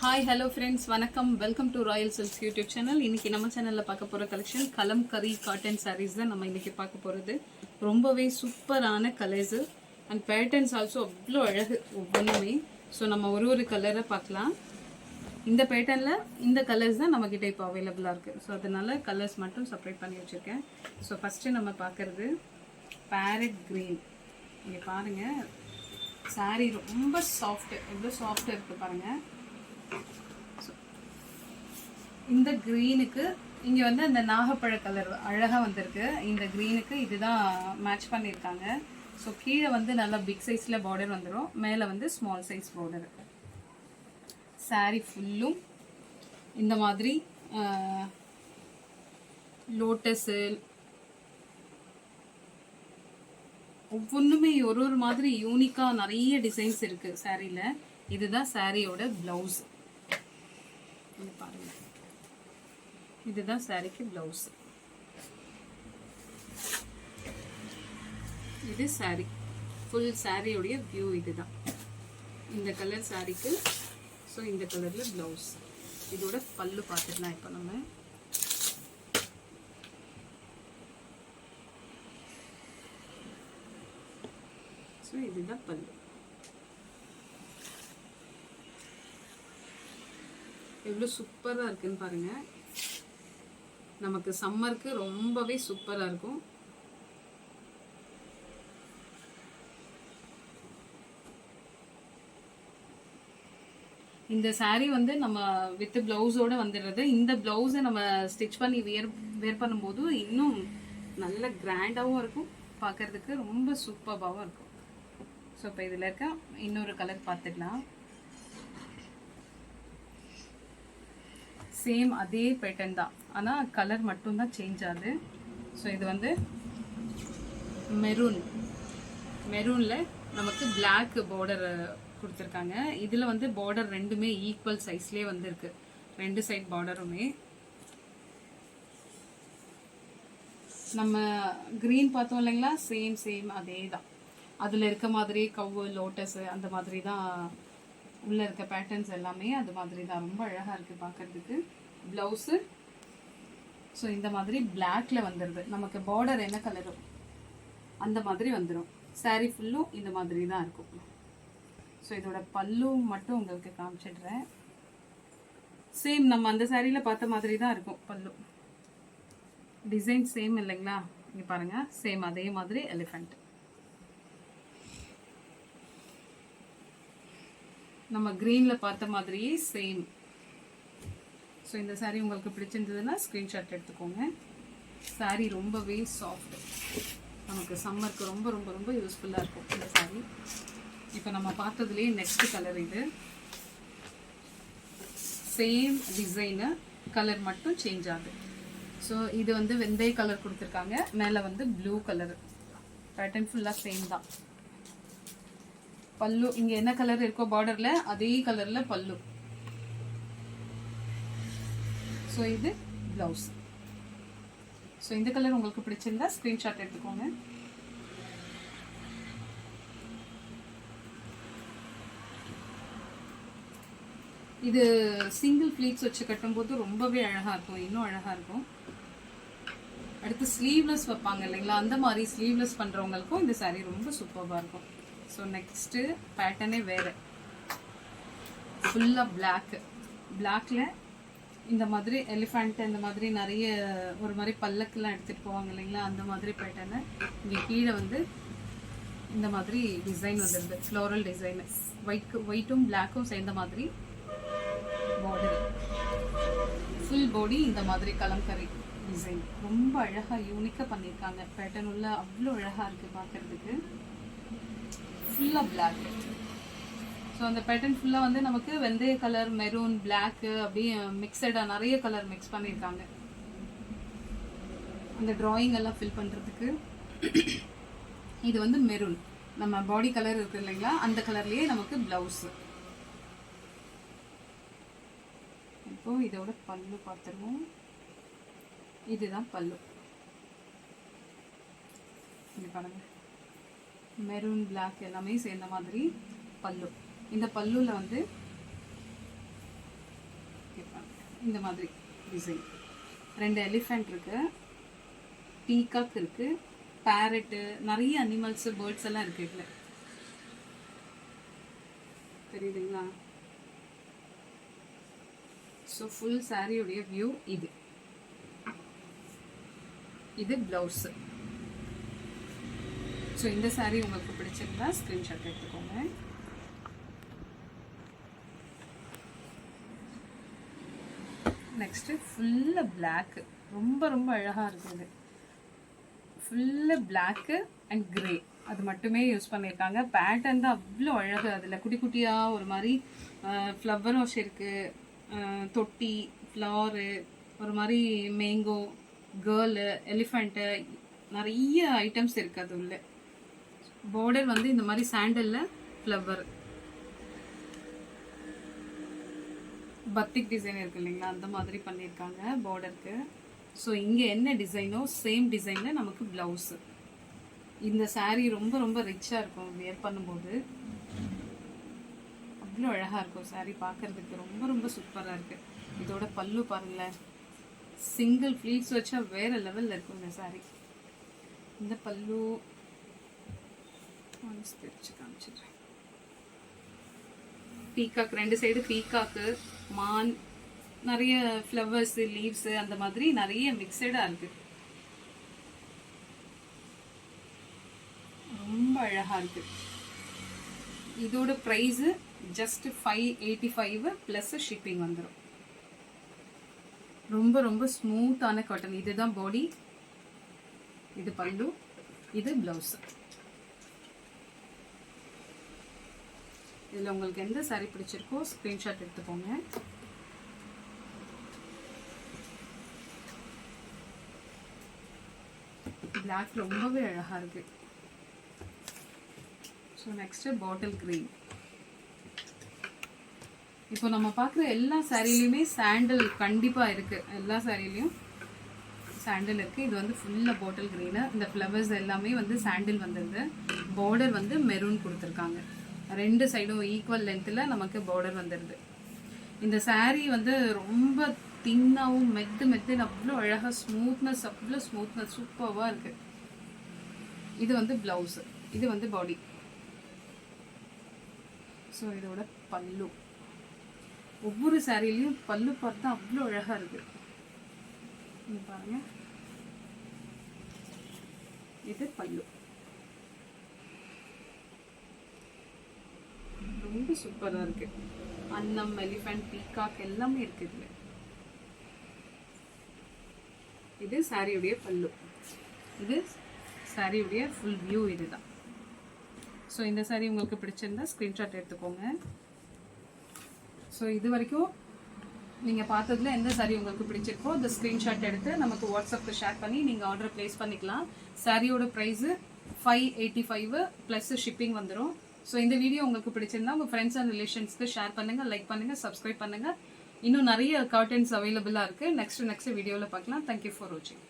Hi hello friends, வணக்கம். Welcome to Royal silks YouTube channel. இன்றைக்கி நம்ம சேனலில் பார்க்க போகிற கலெக்ஷன் கலம்கரி காட்டன் சாரீஸ் தான் நம்ம இன்றைக்கி பார்க்க போகிறது. ரொம்பவே சூப்பரான கலர்ஸு அண்ட் பேட்டர்ன்ஸ் ஆல்சோ அவ்வளோ அழகு ஒவ்வொன்றுமே. ஸோ நம்ம ஒரு கலரை பார்க்கலாம். இந்த பேட்டர்னில் இந்த கலர்ஸ் தான் நம்மக்கிட்ட இப்போ அவைலபிளாக இருக்குது. ஸோ அதனால் கலர்ஸ் மட்டும் செப்பரேட் பண்ணி வச்சுருக்கேன். ஸோ ஃபஸ்ட்டு நம்ம பார்க்குறது பேரட் க்ரீன். இங்கே பாருங்கள், சாரீ ரொம்ப சாஃப்ட்டு, எவ்வளோ சாஃப்டாக இருக்குது பாருங்கள். இந்த க்ரீனுக்கு இங்கே வந்து அந்த நாகப்பழ கலர் அழகாக வந்திருக்கு. இந்த க்ரீனுக்கு இதுதான் மேட்ச் பண்ணியிருக்காங்க. ஸோ கீழே வந்து நல்லா பிக் சைஸில் பார்டர் வந்துடும், மேலே வந்து ஸ்மால் சைஸ் பார்டர். சாரீ ஃபுல்லும் இந்த மாதிரி லோட்டஸு ஒவ்வொன்றுமே ஒரு மாதிரி யூனிக்காக நிறைய டிசைன்ஸ் இருக்குது சாரியில். இதுதான் சாரியோட ப்ளவுஸ். பாருங்கள், இதுதான் சாரிக்கு ப்ளவுஸ். இது சாரி ஃபுல் சாரியோடைய வியூ இதுதான். இந்த கலர் சாரிக்கு ஸோ இந்த கலரில் ப்ளவுஸ். இதோட பல்லு பார்த்துக்கலாம் இப்போ நம்ம. ஸோ இதுதான் பல்லு. எவ்வளோ சூப்பராக இருக்குன்னு பாருங்கள். நமக்கு சம்மருக்கு ரொம்பவே சூப்பராக இருக்கும். இந்த சாரீ வந்து நம்ம வித் பிளவுஸோட வந்துடுறது. இந்த பிளவுஸை நம்ம ஸ்டிச் பண்ணி வேர் பண்ணும்போது இன்னும் நல்ல கிராண்டாகவும் இருக்கும், பார்க்கறதுக்கு ரொம்ப சூப்பராகவும் இருக்கும். ஸோ இப்போ இதில் இருக்க இன்னொரு கலர் பார்த்துக்கலாம். சேம் அதே பேட்டர்ன் தான், ஆனால் கலர் மட்டும்தான் சேஞ்ச் ஆகுது. ஸோ இது வந்து மெரூனில் நமக்கு பிளாக் பார்டர் கொடுத்துருக்காங்க. இதில் வந்து பார்டர் ரெண்டுமே ஈக்குவல் சைஸ்லேயே வந்துருக்கு, ரெண்டு சைட் பார்டருமே. நம்ம க்ரீன் பார்த்தோம் இல்லைங்களா, சேம் அதே தான். அதில் இருக்க மாதிரி கவ்வு லோட்டஸு அந்த மாதிரி தான் உள்ளே இருக்க பேட்டர்ன்ஸ் எல்லாமே அது மாதிரி தான். ரொம்ப அழகாக இருக்குது பார்க்குறதுக்கு. ப்ளவுஸு ஸோ இந்த மாதிரி பிளாக்ல வந்துடுது. நமக்கு பார்டர் என்ன கலரோ அந்த மாதிரி வந்துடும். சாரீ ஃபுல்லும் இந்த மாதிரி தான் இருக்கும். ஸோ இதோட பல்லு மட்டும் உங்களுக்கு காமிச்சிடுறேன். சேம் நம்ம அந்த சாரியில் பார்த்த மாதிரி தான் இருக்கும் பல்லு. டிசைன் சேம் இல்லைங்களா, இங்கே பாருங்கள், சேம் அதே மாதிரி எலிஃபண்ட். நம்ம க்ரீனில் பார்த்த மாதிரியே சேம். ஸோ இந்த சாரீ உங்களுக்கு பிடிச்சிருந்ததுன்னா ஸ்க்ரீன்ஷாட் எடுத்துக்கோங்க. சாரீ ரொம்பவே சாஃப்ட், நமக்கு சம்மருக்கு ரொம்ப ரொம்ப ரொம்ப யூஸ்ஃபுல்லாக இருக்கும் இந்த சாரீ. இப்போ நம்ம பார்த்ததுலேயே நெக்ஸ்ட் கலர். இது சேம் டிசைனு, கலர் மட்டும் சேஞ்ச் ஆகுது. ஸோ இது வந்து வெந்தய கலர் கொடுத்துருக்காங்க, மேலே வந்து ப்ளூ கலர். பேட்டர்ன் ஃபுல்லாக சேம் தான். பல்லு இங்கே என்ன கலர் இருக்கோ பார்டரில் அதே கலரில் பல்லு. ஸோ இது ப்ளவுஸ். ஸோ இந்த கலர் உங்களுக்கு பிடிச்சிருந்தா ஸ்க்ரீன்ஷாட் எடுத்துக்கோங்க. இது சிங்கிள் ப்ளீட்ஸ் வச்சு கட்டும்போது ரொம்பவே அழகாக இருக்கும், இன்னும் அழகாக இருக்கும். அடுத்து ஸ்லீவ்லெஸ் வைப்பாங்க இல்லைங்களா, அந்த மாதிரி ஸ்லீவ்லெஸ் பண்ணுறவங்களுக்கும் இந்த சாரீ ரொம்ப சூப்பராக இருக்கும். ஸோ நெக்ஸ்ட்டு பேட்டர்னே வேறு, ஃபுல்லாக பிளாக்கில் இந்த மாதிரி எலிஃபண்ட் இந்த மாதிரி நிறைய ஒரு மாதிரி பல்லக்கெல்லாம் எடுத்துகிட்டு போவாங்க இல்லைங்களா, அந்த மாதிரி பேட்டர்னு. இங்கே கீழே வந்து இந்த மாதிரி டிசைன் வந்துடுது, ஃப்ளோரல் டிசைனு. ஒயிட்டும் பிளாக்கும் சேர்ந்த மாதிரி பார்டர். ஃபுல் பாடி இந்த மாதிரி கலம்கரி டிசைன் ரொம்ப அழகாக யூனிக்காக பண்ணியிருக்காங்க. பேட்டர்ன் உள்ள அவ்வளோ அழகாக இருக்குது பார்க்குறதுக்கு. ஃபுல்லாக பிளாக். ஸோ அந்த பேட்டர்ன் ஃபுல்லாக வந்து நமக்கு வெந்தய கலர், மெரூன், பிளாக்கு அப்படியே மிக்சடாக நிறைய கலர் மிக்ஸ் பண்ணியிருக்காங்க அந்த ட்ராயிங் எல்லாம் ஃபில் பண்ணுறதுக்கு. இது வந்து மெரூன், நம்ம பாடி கலர் இருக்குது இல்லைங்களா, அந்த கலர்லேயே நமக்கு ப்ளவுஸு. இப்போது இதோட பல்லு பார்த்துருவோம். இதுதான் பல்லு. இங்கே பாருங்கள், மெரூன் பிளாக் எல்லாமே சேர்ந்த மாதிரி பல்லு. இந்த பல்லுல வந்து இந்த மாதிரி டிசைன். 2 எலிஃபெண்ட் இருக்குது, பீகாக் இருக்குது, பேரட்டு, நிறைய அனிமல்ஸு பேர்ட்ஸ் எல்லாம் இருக்குது இதில். தெரியுதுங்களா? ஸோ ஃபுல் சாரியுடைய வியூ இது. இது ப்ளவுஸு. ஸோ இந்த சாரீ உங்களுக்கு பிடிச்சிருந்தா ஸ்க்ரீன்ஷாட் எடுத்துக்கோங்க. நெக்ஸ்ட்டு ஃபுல்லாக பிளாக்கு, ரொம்ப ரொம்ப அழகாக இருக்குது. ஃபுல்லாக பிளாக்கு அண்ட் க்ரே அது மட்டுமே யூஸ் பண்ணியிருக்காங்க. பேட்டர்ன் தான் அவ்வளோ அழகு. அதில் குட்டி குட்டியாக ஒரு மாதிரி ஃப்ளவர் வாஷ் இருக்குது, தொட்டி, ஃப்ளவரு, ஒரு மாதிரி மேங்கோ, கேர்ளு, எலிஃபண்ட்டு, நிறைய ஐட்டம்ஸ் இருக்குது அது உள்ள. பார்டர் வந்து இந்த மாதிரி சாண்டலில் ஃப்ளவர் பத்திக் டிசைன் இருக்குது இல்லைங்களா, அந்த மாதிரி பண்ணியிருக்காங்க பார்டருக்கு. ஸோ இங்கே என்ன டிசைனோ சேம் டிசைனில் நமக்கு ப்ளவுஸு. இந்த சாரீ ரொம்ப ரொம்ப ரிச்சாக இருக்கும் வேர் பண்ணும்போது. அவ்வளோ அழகாக இருக்கும் சாரீ பார்க்குறதுக்கு, ரொம்ப ரொம்ப சூப்பராக இருக்குது. இதோட பல்லு பாருங்களேன், சிங்கிள் ஃப்ளீட்ஸ் வச்சா வேறு லெவலில் இருக்கும் இந்த சாரீ. இந்த பல்லு பிரிச்சு காமிச்சிடுறேன். பீகாக், 2 சைடு பீகாக்கு, மான், நிறைய ஃப்ளவர்ஸு, லீவ்ஸு, அந்த மாதிரி நிறைய மிக்சடாக இருக்குது. ரொம்ப அழகாக இருக்குது. இதோட ப்ரைஸு ஜஸ்ட் 585 ப்ளஸ் ஷிப்பிங் வந்துடும். ரொம்ப ரொம்ப ஸ்மூத்தான காட்டன். இதுதான் பாடி, இது பல்லு, இது ப்ளவுஸு. இதில் உங்களுக்கு எந்த சாரீ பிடிச்சிருக்கோ ஸ்க்ரீன்ஷாட் எடுத்துக்கோங்க. பிளாக் ரொம்பவே அழகாக இருக்கு. So next bottle green. இப்போ நம்ம பார்க்குற எல்லா சாரீலையுமே சாண்டில் கண்டிப்பாக இருக்குது. எல்லா சாரீலையும் சாண்டில் இருக்குது. இது வந்து ஃபுல்லாக பாட்டில் க்ரீனு. இந்த ஃப்ளவர்ஸ் எல்லாமே வந்து சாண்டில் வந்துடுது. பார்டர் வந்து மெரூன் கொடுத்துருக்காங்க. 2 சைடும் ஈக்குவல் லென்த்தில் நமக்கு பார்டர் வந்துடுது. இந்த சாரீ வந்து ரொம்ப தின்னாகவும் மெத்துன்னு அவ்வளோ அழகாக ஸ்மூத்னஸ், அவ்வளோ ஸ்மூத்னஸ், சூப்பராக இருக்குது. இது வந்து ப்ளவுஸு, இது வந்து பாடி. ஸோ இதோட பல்லு, ஒவ்வொரு சாரீலையும் பல்லு பார்த்தா அவ்வளோ அழகாக இருக்குது. இது பாருங்க, இது பல்லு ரொம்ப சூப்பராக இருக்கு. அன்னம், எலிஃபண்ட், பீகாக் எல்லாமே இருக்கு இதுல. இது சாரியுடைய பல்லு, இது சாரியுடைய ஃபுல் வியூ. இதுதான். ஸோ இந்த சாரீ உங்களுக்கு பிடிச்சிருந்தா ஸ்க்ரீன்ஷாட் எடுத்துக்கோங்க. ஸோ இது வரைக்கும் நீங்கள் பார்த்ததுல எந்த சாரீ உங்களுக்கு பிடிச்சிருக்கோ அந்த ஸ்க்ரீன்ஷாட் எடுத்து நமக்கு வாட்ஸ்அப்பில் ஷேர் பண்ணி நீங்கள் ஆர்டர் ப்ளேஸ் பண்ணிக்கலாம். சாரியோட ப்ரைஸு 585 ப்ளஸ் ஷிப்பிங் வந்துடும். ஸோ இந்த வீடியோ உங்களுக்கு பிடிச்சிருந்தா உங்கள் ஃப்ரெண்ட்ஸ் அண்ட் ரிலேஷன்ஸ்க்கு ஷேர் பண்ணுங்கள், லைக் பண்ணுங்கள், சப்ஸ்கிரைப் பண்ணுங்கள். இன்னும் நிறைய கர்டன்ஸ் அவைலபிளாக இருக்குது. நெக்ஸ்ட் வீடியோவில் பார்க்கலாம். தேங்க்யூ ஃபார் வாட்சிங்.